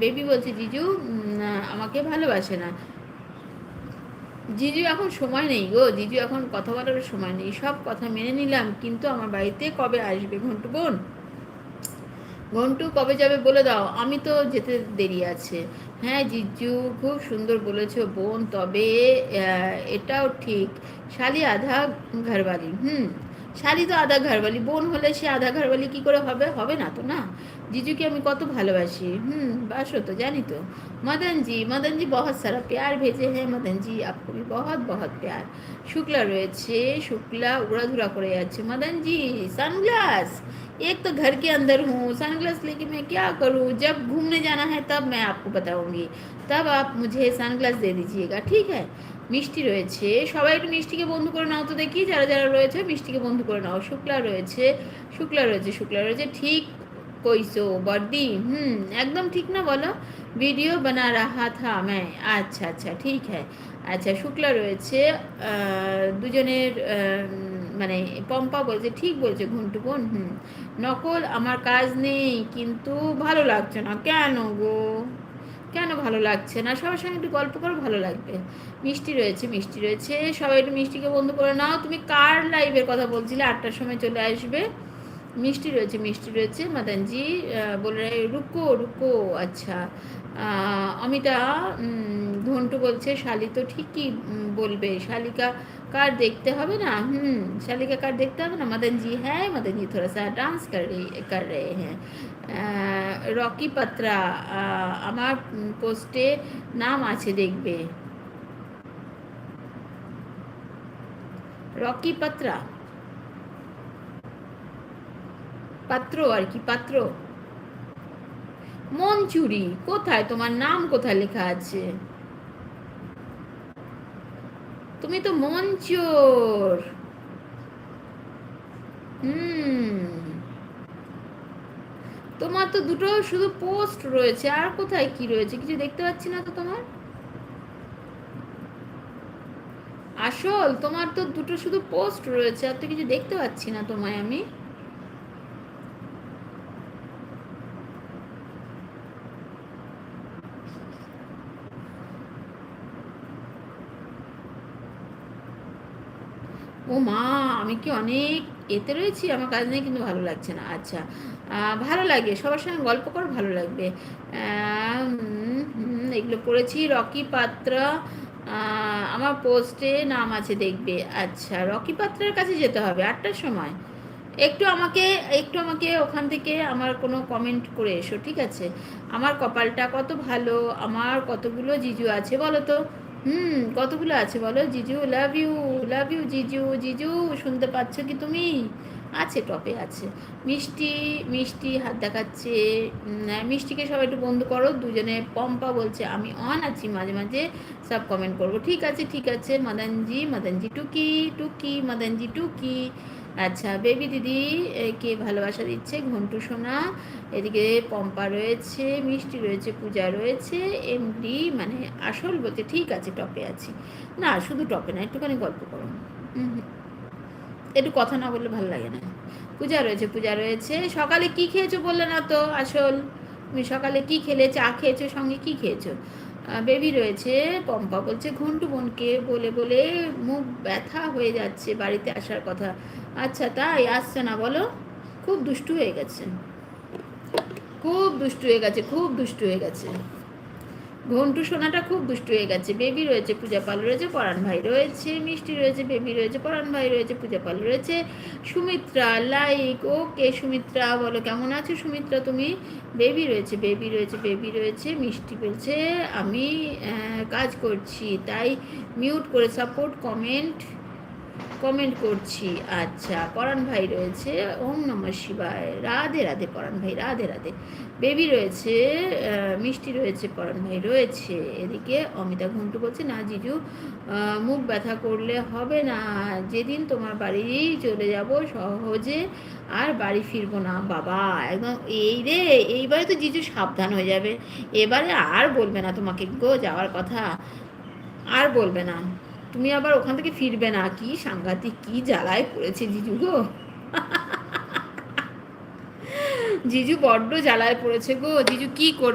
Baby বলছে জিজু আমাকে ভালোবাসে না। জিজু এখন সময় নেই গো, জিজু এখন কথা বলার সময় নেই। সব কথা মেনে নিলাম, কিন্তু আমার বাড়িতে কবে আসবে ঘন্টু বোন? ঘন্টু কবে যাবে বলে দাও, আমি তো যেতে দেরি আছে। হ্যাঁ জিজু, খুব সুন্দর বলেছো বোন, তবে এটাও ঠিক, শালি আধা ঘরবালি। শালি তো আধা ঘরবালি, বোন হলে সে আধা ঘরবালি কি করে হবে? হবে না তো, না। জিজুকে আমি কত ভালোবাসি, বাসো তো, জানি তো। मदन जी बहुत सारा प्यार भेजे हैं। मदन जी आपको भी बहुत बहुत प्यार। শুক্লা রয়েছে, শুক্লা উড়াধুরা করে যাচ্ছে। मदन जी सनग्लास, एक तो घर के अंदर हूँ, सनग्लास लेके मैं क्या करूँ? जब घूमने जाना है तब मैं आपको बताऊंगी, तब आप मुझे सनग्लास दे दीजिएगा, ठीक है। মিষ্টি রয়েছে, সবাই একটু মিষ্টিকে বন্ধু করে নাও তো দেখি, যারা যারা রয়েছে মিষ্টিকে বন্ধু করে নাও। শুক্লা রয়েছে, শুক্লা রয়েছে, শুক্লা রয়েছে, ঠিক কইসো বর্দি, একদম ঠিক না বলো। ভিডিও বানা রাহা থা मैं। আচ্ছা আচ্ছা ঠিক হ্যাঁ। আচ্ছা শুক্লা রয়েছে, দুজনের মানে পম্পা বলছে ঠিক বলছে ঘন্টু বোন। নকল আমার কাজ নেই, কিন্তু ভালো লাগছে না কেন গো? কেন ভালো লাগছে না? সবার সঙ্গে একটু গল্প করো, ভালো লাগবে। মিষ্টি রয়েছে, মিষ্টি রয়েছে, সবাই একটু মিষ্টিকে বন্ধ করে নাও। তুমি কার লাইভের কথা বলছিলে? 8টার সময় চলে আসবে। মিষ্টি রয়েছে, মিষ্টি রয়েছে। মদনজি বলে রুকো রুকো। আচ্ছা অমিতা ঘন্টু বলছে শালি তো ঠিকই বলবে, শালিকা কার দেখতে হবে না। শালিকা কার দেখতে হবে না। मदन जी है, मदन जी थोड़ा सा डांस कर रहे हैं। রকি পাত্রা আমার পোস্টে নাম আছে দেখবে। রকি পাত্রা, পাত্র আর কি, পাত্র। মনচুরি কোথায়? তোমার নাম কোথায় লেখা আছে? তুমি তো মনচোর। তোমার তো দুটো শুধু পোস্ট রয়েছে, আর কোথায় কি রয়েছে কিছু দেখতে পাচ্ছি না তো তোমার। আসল তোমার তো দুটো শুধু পোস্ট রয়েছে, আর তো কিছু দেখতে পাচ্ছি না তোমায় আমি। ও মা, আমি কি অনেক এতে রয়েছি? আমার কাজ নেই কিন্তু ভালো লাগছে না। আচ্ছা ভালো লাগে, সবার সঙ্গে গল্প করে ভালো লাগবে। এগুলো পড়েছি। রকি পাত্র আমার পোস্টে নাম আছে দেখবে। আচ্ছা রকি পাত্রের কাছে যেতে হবে 8টার সময়। একটু আমাকে, একটু আমাকে ওখান থেকে আমার কোনো কমেন্ট করে এসো, ঠিক আছে। আমার কপালটা কত ভালো, আমার কতগুলো জিজু আছে বলো তো। কতগুলো আছে বলো। জিজু লাভ ইউ, লাভ ইউ জিজু। জিজু শুনতে পাচ্ছ কি তুমি? আছে, টপে আছে। মিষ্টি, মিষ্টি হাত দেখাচ্ছে। মিষ্টিকে সবাই একটু বন্ধ করো। দুজনে পম্পা বলছে আমি অন আছি, মাঝে মাঝে সব কমেন্ট করবো, ঠিক আছে ঠিক আছে। মদনজি, মদনজি টুকি টুকি, মদনজি টুকি। আচ্ছা বেবি দিদি কে ভালোবাসা দিচ্ছে ঘন্টু সোনা। এদিকে পম্পা রয়েছে, মিষ্টি রয়েছে, পূজা রয়েছে, এমডি মানে আসল বলছে ঠিক আছে টপে আছি। না শুধু টপে না, একটুখানি গল্প করো। একটু কথা না বললে ভালো লাগে না। পূজা রয়েছে, পূজা রয়েছে। সকালে কি খেয়েছো বললে না তো আসল। তুমি সকালে কি খেলে? চা খেয়েছো, সঙ্গে কি খেয়েছো? বেবি রয়েছে, পম্পা বলছে ঘন্টু বোনকে বলে বলে মুখ ব্যথা হয়ে যাচ্ছে, বাড়িতে আসার কথা। আচ্ছা তাই আসছে না বলো? খুব দুষ্টু হয়ে গেছে, খুব দুষ্টু হয়ে গেছে, খুব দুষ্টু হয়ে গেছে। ঘন্টু সোনাটা খুব দুষ্টু হয়ে গেছে। বেবি রয়েছে, পূজা পাল রয়েছে, পরাণ ভাই রয়েছে, মিষ্টি রয়েছে, বেবি রয়েছে, পরাণ ভাই রয়েছে, পূজা পাল রয়েছে। সুমিত্রা লাইক, ওকে সুমিত্রা বলো কেমন আছো সুমিত্রা তুমি। বেবি রয়েছে, বেবি রয়েছে, বেবি রয়েছে। মিষ্টি বলছে আমি কাজ করছি তাই মিউট করে সাপোর্ট কমেন্ট কমেন্ট করছি। আচ্ছা পরাণ ভাই রয়েছে, ওম নমঃ শিবায়, রাধে রাধে পরাণ ভাই, রাধে রাধে। বেবি রয়েছে, মিষ্টি রয়েছে, পরাণ ভাই রয়েছে। এদিকে অমিতা ঘন্টু বলছে না জিজু মুখ ব্যথা করলে হবে না, যেদিন তোমার বাড়ি চলে যাব সহজে আর বাড়ি ফিরবো না বাবা। একদম এই রে, এইবারে তো জিজু সাবধান হয়ে যাবে। এবারে আর বলবে না তোমাকে গো যাওয়ার কথা, আর বলবে না। তুমি আবার ওখান থেকে ফিরবে না, কি সাংঘাতিক, কি জ্বালায় পড়েছে জিজু গো। জিজু বড্ড জ্বালায় পড়েছে গো। জিজু কি করবে?